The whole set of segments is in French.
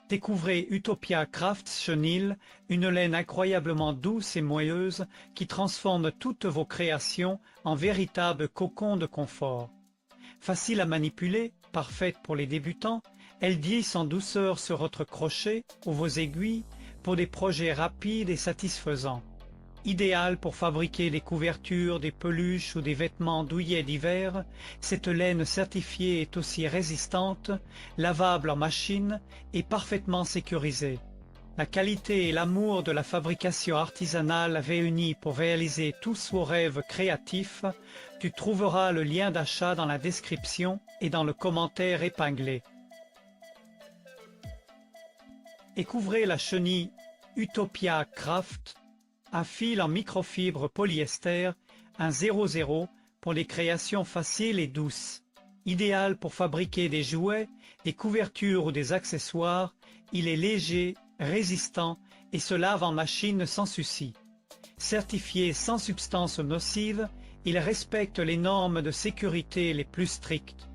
Découvrez Utopia Craft Chenille, une laine incroyablement douce et moelleuse qui transforme toutes vos créations en véritables cocons de confort. Facile à manipuler, parfaite pour les débutants, elle glisse en douceur sur votre crochet ou vos aiguilles pour des projets rapides et satisfaisants. Idéale pour fabriquer des couvertures, des peluches ou des vêtements douillets d'hiver, cette laine certifiée est aussi résistante, lavable en machine et parfaitement sécurisée. La qualité et l'amour de la fabrication artisanale réunis pour réaliser tous vos rêves créatifs, tu trouveras le lien d'achat dans la description et dans le commentaire épinglé. Découvrez la chenille Utopia Craft, un fil en microfibre polyester, un 00 pour les créations faciles et douces. Idéal pour fabriquer des jouets, des couvertures ou des accessoires, il est léger, résistant et se lave en machine sans souci. Certifié sans substances nocives, il respecte les normes de sécurité les plus strictes.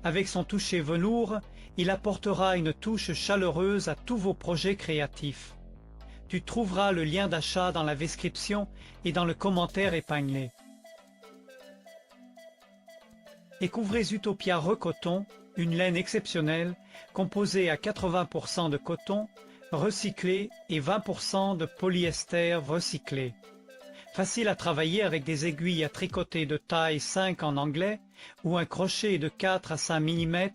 Avec son toucher velours, il apportera une touche chaleureuse à tous vos projets créatifs. Tu trouveras le lien d'achat dans la description et dans le commentaire épinglé. Découvrez Utopia Recoton, une laine exceptionnelle composée à 80% de coton recyclé et 20% de polyester recyclé. Facile à travailler avec des aiguilles à tricoter de taille 5 en anglais ou un crochet de 4 à 5 mm,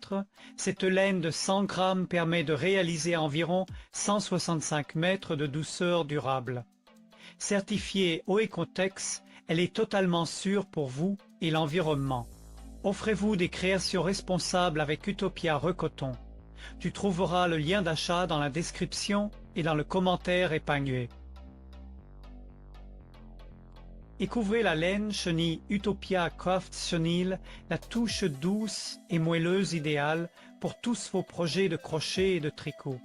cette laine de 100 grammes permet de réaliser environ 165 mètres de douceur durable. Certifiée Oecotex, elle est totalement sûre pour vous et l'environnement. Offrez-vous des créations responsables avec Utopia Recoton. Tu trouveras le lien d'achat dans la description et dans le commentaire épinglé. Découvrez la laine chenille Utopia Craft Chenille, la touche douce et moelleuse idéale pour tous vos projets de crochet et de tricot.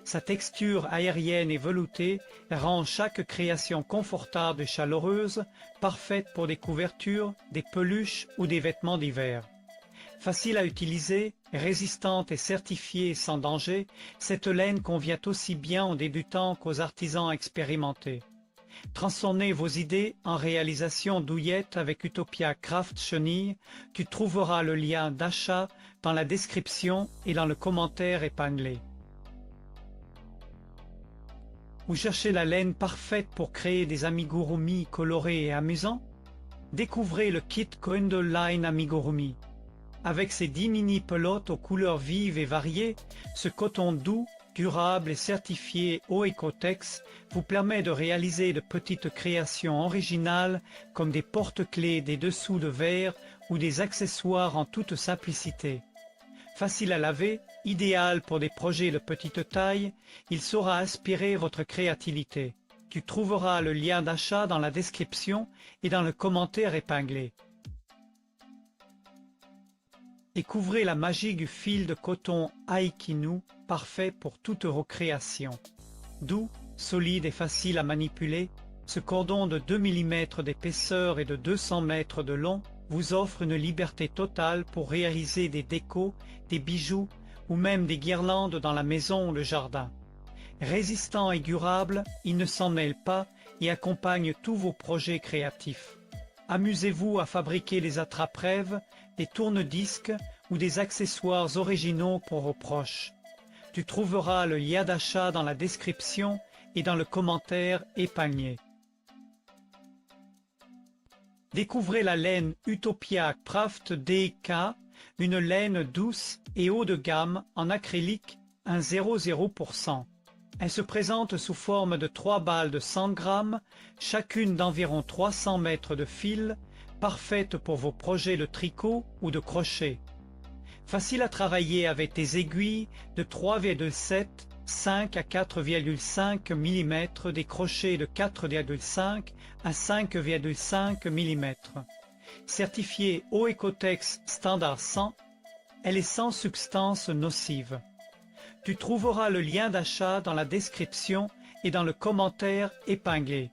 Sa texture aérienne et veloutée rend chaque création confortable et chaleureuse, parfaite pour des couvertures, des peluches ou des vêtements d'hiver. Facile à utiliser, résistante et certifiée sans danger, cette laine convient aussi bien aux débutants qu'aux artisans expérimentés. Transformez vos idées en réalisation douillettes avec Utopia Craft Chenille. Tu trouveras le lien d'achat dans la description et dans le commentaire épinglé. Vous cherchez la laine parfaite pour créer des amigurumi colorés et amusants? Découvrez le kit Coendle Line Amigurumi. Avec ses 10 mini pelotes aux couleurs vives et variées, ce coton doux, durable et certifié Oecotex vous permet de réaliser de petites créations originales comme des porte-clés, des dessous de verre ou des accessoires en toute simplicité. Facile à laver, idéal pour des projets de petite taille, il saura inspirer votre créativité. Tu trouveras le lien d'achat dans la description et dans le commentaire épinglé. Découvrez la magie du fil de coton Aikinu, parfait pour toutes vos créations. Doux, solide et facile à manipuler, ce cordon de 2 mm d'épaisseur et de 200 mètres de long vous offre une liberté totale pour réaliser des décos, des bijoux ou même des guirlandes dans la maison ou le jardin. Résistant et durable, il ne s'en mêle pas et accompagne tous vos projets créatifs. Amusez-vous à fabriquer des attrape-rêves, des tourne-disques ou des accessoires originaux pour vos proches. Tu trouveras le lien d'achat dans la description et dans le commentaire épinglé. Découvrez la laine Utopia Craft DK, une laine douce et haut de gamme en acrylique, un 00%. Elle se présente sous forme de 3 balles de 100 grammes, chacune d'environ 300 mètres de fil, parfaite pour vos projets de tricot ou de crochet. Facile à travailler avec des aiguilles de 3,7, 5 à 4,5 mm, des crochets de 4,5 à 5,5 mm. Certifiée Oecotex Standard 100, elle est sans substance nocive. Tu trouveras le lien d'achat dans la description et dans le commentaire épinglé.